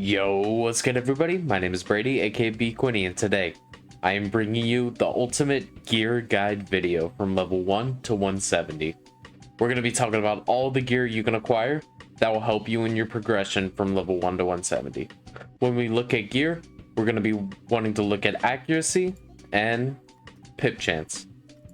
Yo, what's good everybody? My name is Brady, aka B Quinny, and today I am bringing you the ultimate gear guide video from level 1 to 170. We're going to be talking about all the gear you can acquire that will help you in your progression from level 1 to 170. When we look at gear, we're going to be wanting to look at accuracy and pip chance,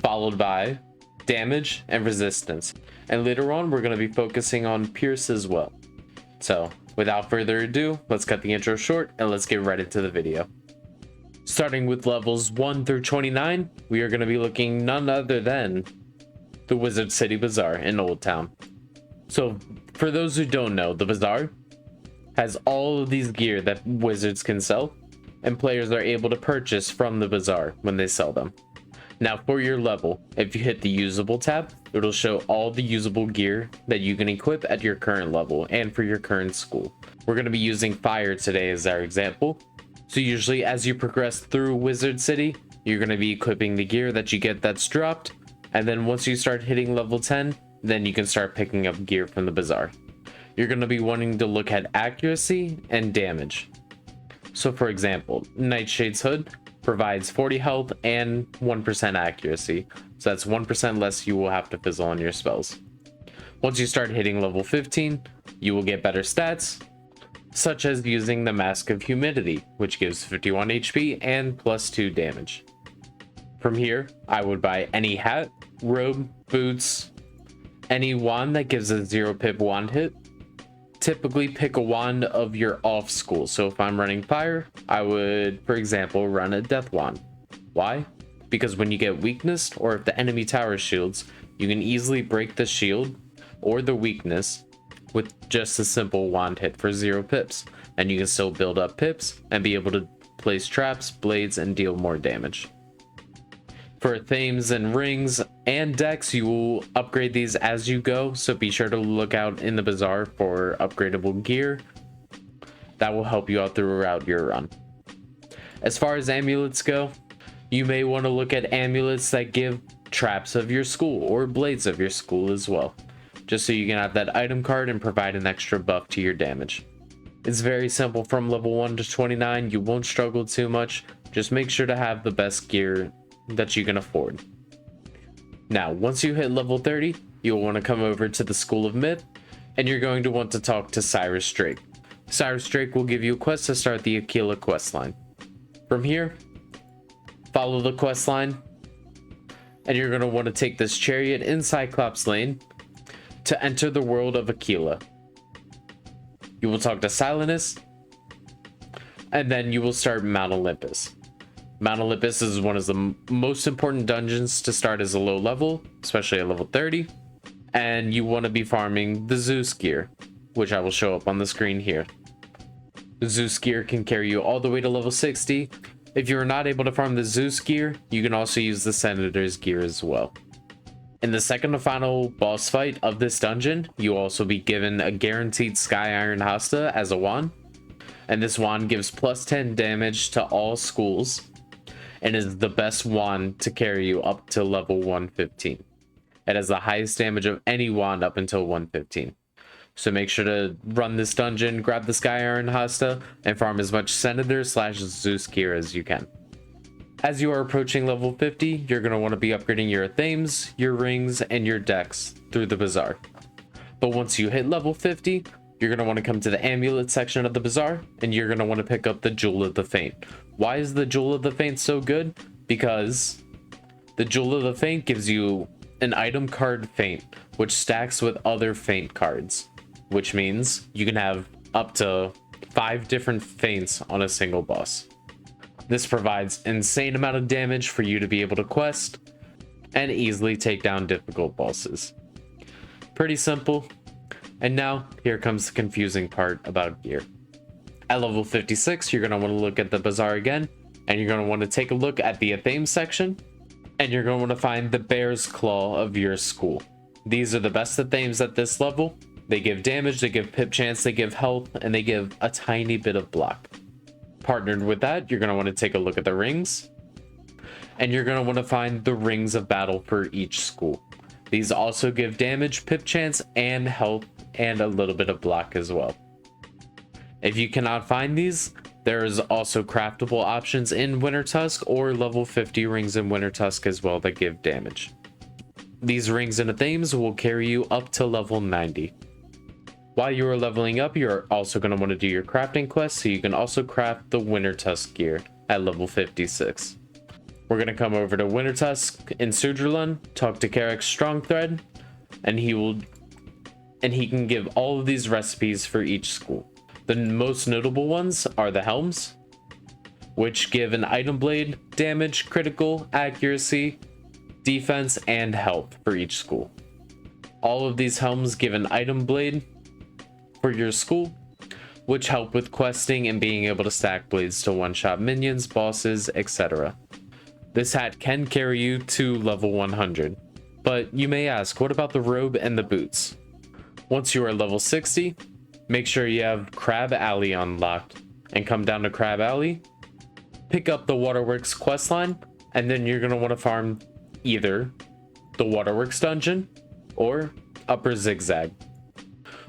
followed by damage and resistance. And later on, we're going to be focusing on pierce as well. So, without further ado, let's cut the intro short and let's get right into the video. Starting with levels 1 through 29, we are going to be looking none other than the Wizard City Bazaar in Old Town. So, for those who don't know, the Bazaar has all of these gear that wizards can sell, and players are able to purchase from the Bazaar when they sell them. Now, for your level, if you hit the usable tab, it'll show all the usable gear that you can equip at your current level and for your current school. We're going to be using fire today as our example. So usually as you progress through Wizard City, you're going to be equipping the gear that you get that's dropped. And then once you start hitting level 10, then you can start picking up gear from the Bazaar. You're going to be wanting to look at accuracy and damage. So for example, Nightshade's Hood provides 40 health and 1% accuracy, so that's 1% less you will have to fizzle on your spells. Once you start hitting level 15, you will get better stats, such as using the Mask of Humidity, which gives 51 HP and +2 damage. From here, I would buy any hat, robe, boots, any wand that gives a 0 pip wand hit. Typically pick a wand of your off school. So if I'm running fire, I would, for example, run a death wand. Why? Because when you get weakness, or if the enemy tower shields, you can easily break the shield or the weakness with just a simple wand hit for 0 pips, and you can still build up pips and be able to place traps, blades, and deal more damage. For themes and rings and decks, you will upgrade these as you go, so be sure to look out in the Bazaar for upgradable gear. That will help you out throughout your run. As far as amulets go, you may want to look at amulets that give traps of your school or blades of your school as well, just so you can have that item card and provide an extra buff to your damage. It's very simple from level 1 to 29, you won't struggle too much, just make sure to have the best gear that you can afford. Now, once you hit level 30, you'll want to come over to the School of Myth, and you're going to want to talk to Cyrus Drake. Cyrus Drake will give you a quest to start the Aquila questline. From here, follow the questline, and you're going to want to take this chariot in Cyclops Lane to enter the world of Aquila. You will talk to Silenus, and then you will start Mount Olympus. Mount Olympus is one of the most important dungeons to start as a low level, especially at level 30. And you want to be farming the Zeus gear, which I will show up on the screen here. The Zeus gear can carry you all the way to level 60. If you are not able to farm the Zeus gear, you can also use the Senator's gear as well. In the second and final boss fight of this dungeon, you will also be given a guaranteed Sky Iron Hasta as a wand. And this wand gives +10 damage to all schools, and is the best wand to carry you up to level 115. It has the highest damage of any wand up until 115. So make sure to run this dungeon, grab the Sky Iron Hasta, and farm as much Senator/Zeus gear as you can. As you are approaching level 50, you're going to want to be upgrading your themes, your rings, and your decks through the Bazaar. But once you hit level 50, you're going to want to come to the amulet section of the Bazaar, and you're going to want to pick up the Jewel of the Faint. Why is the Jewel of the Faint so good? Because the Jewel of the Faint gives you an item card Faint, which stacks with other Faint cards, which means you can have up to 5 different Faints on a single boss. This provides insane amount of damage for you to be able to quest and easily take down difficult bosses. Pretty simple. And now, here comes the confusing part about gear. At level 56, you're going to want to look at the Bazaar again, and you're going to want to take a look at the Athame section, and you're going to want to find the Bear's Claw of your school. These are the best Athames at this level. They give damage, they give pip chance, they give health, and they give a tiny bit of block. Partnered with that, you're going to want to take a look at the rings, and you're going to want to find the Rings of Battle for each school. These also give damage, pip chance, and health, and a little bit of block as well. If you cannot find these, there is also craftable options in Winter Tusk or level 50 rings in Winter Tusk as well that give damage. These rings and themes will carry you up to level 90. While you are leveling up, you're also going to want to do your crafting quest, so you can also craft the Winter Tusk gear at level 56. We're going to come over to Winter Tusk in Sudralun, talk to Carrick's Strong Thread, and he can give all of these recipes for each school. The most notable ones are the helms, which give an item blade, damage, critical, accuracy, defense, and health for each school. All of these helms give an item blade for your school, which help with questing and being able to stack blades to one-shot minions, bosses, etc. This hat can carry you to level 100. But you may ask, what about the robe and the boots? Once you are level 60, make sure you have Crab Alley unlocked and come down to Crab Alley, pick up the Waterworks questline, and then you're going to want to farm either the Waterworks dungeon or Upper Zigzag.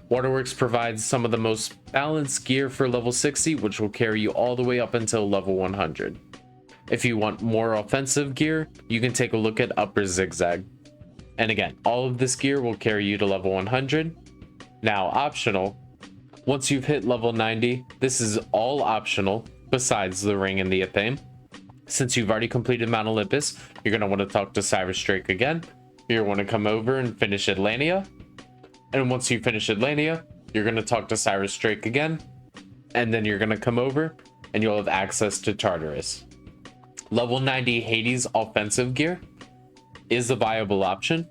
Waterworks provides some of the most balanced gear for level 60, which will carry you all the way up until level 100. If you want more offensive gear, you can take a look at Upper Zigzag. And again, all of this gear will carry you to level 100. Now, optional, once you've hit level 90, this is all optional besides the ring and the theme. Since you've already completed Mount Olympus, you're going to want to talk to Cyrus Drake again. You're going to come over and finish Atlantia. And once you finish Atlantia, you're going to talk to Cyrus Drake again. And then you're going to come over and you'll have access to Tartarus. Level 90 Hades offensive gear is a viable option,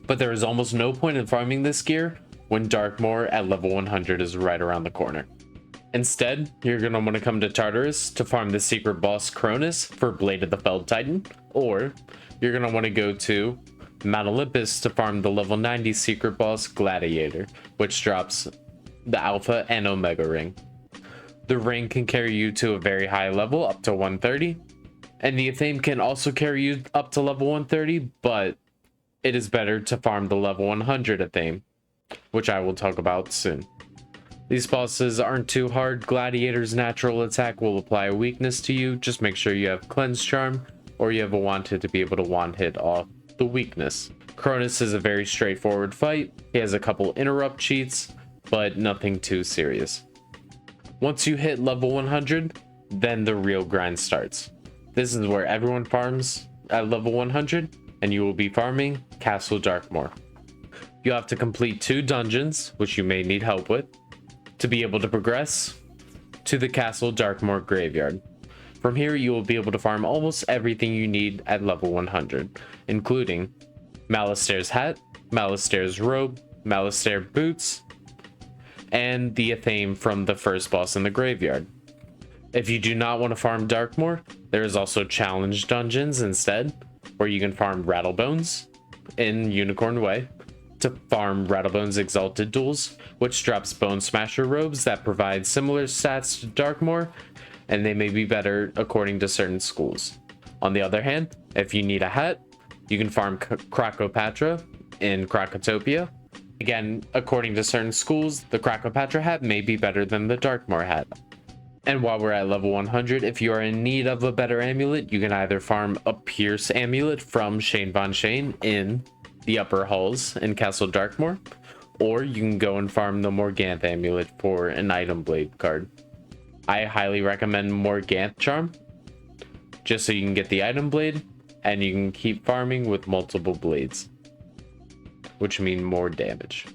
but there is almost no point in farming this gear when Darkmoor at level 100 is right around the corner. Instead, you're going to want to come to Tartarus to farm the secret boss Cronus for Blade of the Felled Titan, or you're going to want to go to Mount Olympus to farm the level 90 secret boss Gladiator, which drops the Alpha and Omega ring. The ring can carry you to a very high level, up to 130, and the Athame can also carry you up to level 130, but it is better to farm the level 100 Athame, which I will talk about soon. These bosses aren't too hard. Gladiator's natural attack will apply a weakness to you. Just make sure you have Cleanse Charm, or you have a Wanted to be able to one-hit off the weakness. Cronus is a very straightforward fight. He has a couple interrupt cheats, but nothing too serious. Once you hit level 100, then the real grind starts. This is where everyone farms at level 100, and you will be farming Castle Darkmoor. You have to complete 2 dungeons, which you may need help with, to be able to progress to the Castle Darkmoor Graveyard. From here, you will be able to farm almost everything you need at level 100, including Malistair's hat, Malistair's robe, Malistair boots, and the Athame from the first boss in the graveyard. If you do not want to farm Darkmoor, there is also challenge dungeons instead, where you can farm Rattlebones in Unicorn Way, to farm Rattlebone's Exalted Duels, which drops Bone Smasher robes that provide similar stats to Darkmoor, and they may be better according to certain schools. On the other hand, if you need a hat, you can farm Krakopatra in Krakotopia. Again, according to certain schools, the Krakopatra hat may be better than the Darkmoor hat. And while we're at level 100, if you are in need of a better amulet, you can either farm a Pierce amulet from Shane Von Shane in the upper halls in Castle Darkmoor, or you can go and farm the Morganth amulet for an item blade card. I highly recommend Morganth Charm, just so you can get the item blade, and you can keep farming with multiple blades, which mean more damage.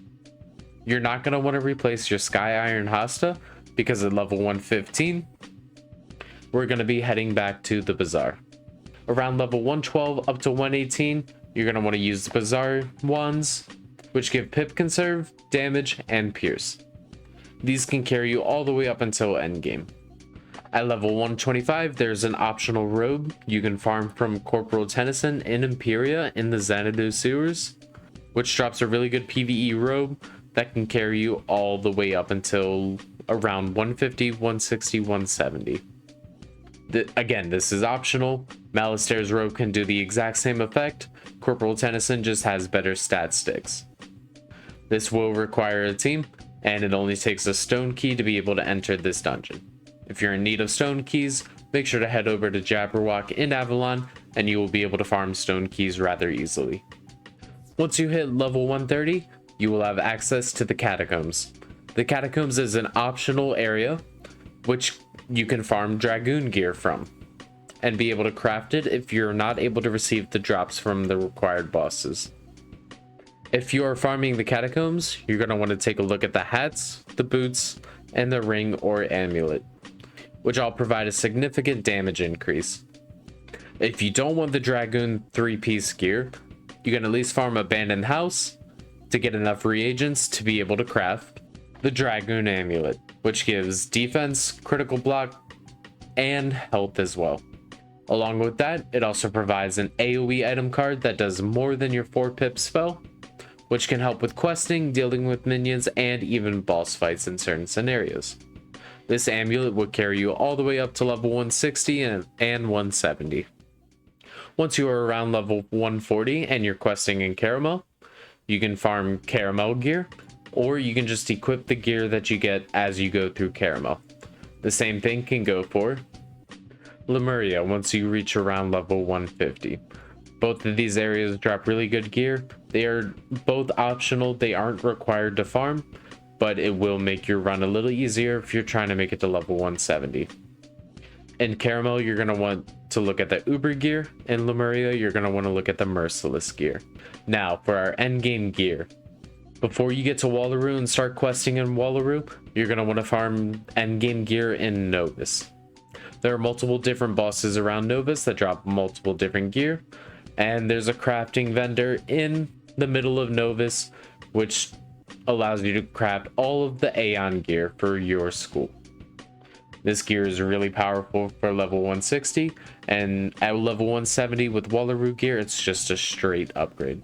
You're not going to want to replace your Sky Iron Hasta, because at level 115, we're going to be heading back to the Bazaar. Around level 112 up to 118, you're going to want to use the Bazaar wands, which give Pip Conserve, damage, and Pierce. These can carry you all the way up until endgame. At level 125, there's an optional robe you can farm from Corporal Tennyson in Imperia in the Xanadu sewers, which drops a really good PvE robe that can carry you all the way up until around 150, 160, 170. Again, this is optional. Malistair's robe can do the exact same effect. Corporal Tennyson just has better stat sticks. This will require a team, and it only takes a stone key to be able to enter this dungeon. If you're in need of stone keys, make sure to head over to Jabberwock in Avalon, and you will be able to farm stone keys rather easily. Once you hit level 130, you will have access to the Catacombs. The Catacombs is an optional area which you can farm Dragoon gear from, and be able to craft it if you're not able to receive the drops from the required bosses. If you are farming the Catacombs, you're going to want to take a look at the hats, the boots, and the ring or amulet, which all provide a significant damage increase. If you don't want the Dragoon 3-piece gear, you can at least farm Abandoned House to get enough reagents to be able to craft the Dragoon amulet, which gives defense, critical block, and health as well. Along with that, it also provides an AoE item card that does more than your 4-pip spell, which can help with questing, dealing with minions, and even boss fights in certain scenarios. This amulet will carry you all the way up to level 160 and 170. Once you are around level 140 and you're questing in Caramel, you can farm Caramel gear, or you can just equip the gear that you get as you go through Caramel. The same thing can go for Lemuria once you reach around level 150. Both of these areas drop really good gear. They are both optional, they aren't required to farm, but it will make your run a little easier if you're trying to make it to level 170. In Caramel, you're going to want to look at the Uber gear. In Lemuria, you're going to want to look at the Merciless gear. Now, for our endgame gear. Before you get to Wallaroo and start questing in Wallaroo, you're going to want to farm endgame gear in Novus. There are multiple different bosses around Novus that drop multiple different gear, and there's a crafting vendor in the middle of Novus, which allows you to craft all of the Aeon gear for your school. This gear is really powerful for level 160, and at level 170 with Wallaroo gear, it's just a straight upgrade.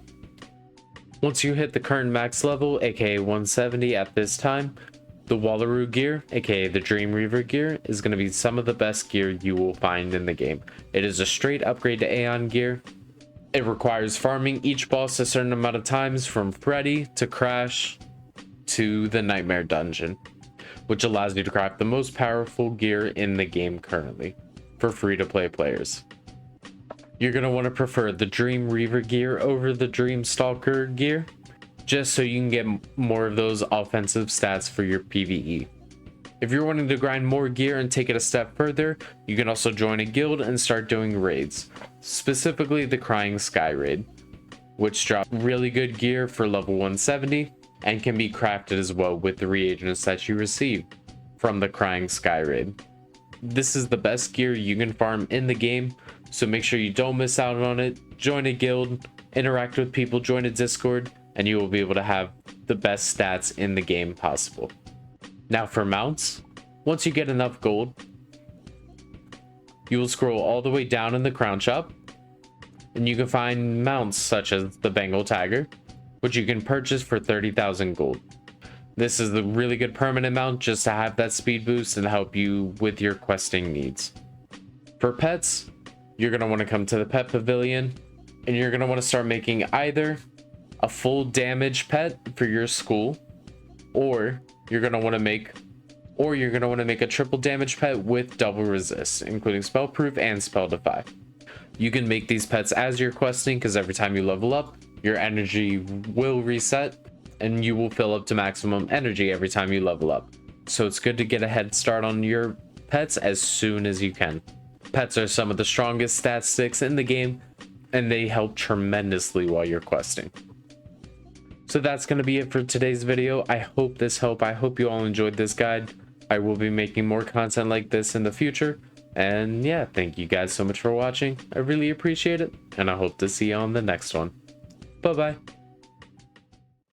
Once you hit the current max level, aka 170 at this time, the Wallaroo gear, aka the Dream Reaver gear, is going to be some of the best gear you will find in the game. It is a straight upgrade to Aeon gear. It requires farming each boss a certain amount of times, from Freddy to Crash to the Nightmare Dungeon, which allows you to craft the most powerful gear in the game currently for free-to-play players. You're going to want to prefer the Dream Reaver gear over the Dream Stalker gear, just so you can get more of those offensive stats for your PvE. If you're wanting to grind more gear and take it a step further, you can also join a guild and start doing raids, specifically the Crying Sky raid, which drop really good gear for level 170 and can be crafted as well with the reagents that you receive from the Crying Sky raid. This is the best gear you can farm in the game, so make sure you don't miss out on it. Join a guild, interact with people, join a Discord, and you will be able to have the best stats in the game possible. Now for mounts, once you get enough gold, you will scroll all the way down in the crown shop, and you can find mounts such as the Bengal Tiger, which you can purchase for 30,000 gold. This is the really good permanent mount just to have that speed boost and help you with your questing needs. For pets, you're going to want to come to the pet pavilion, and you're going to want to start making either a full damage pet for your school, or you're going to want to make a triple damage pet with double resist, including spell proof and spell defy. You can make these pets as you're questing, because every time you level up, your energy will reset and you will fill up to maximum energy every time you level up. So it's good to get a head start on your pets as soon as you can. Pets are some of the strongest stat sticks in the game, and they help tremendously while you're questing. So that's going to be it for today's video. I hope this helped. I hope you all enjoyed this guide. I will be making more content like this in the future. And yeah, thank you guys so much for watching. I really appreciate it, and I hope to see you on the next one. Bye bye.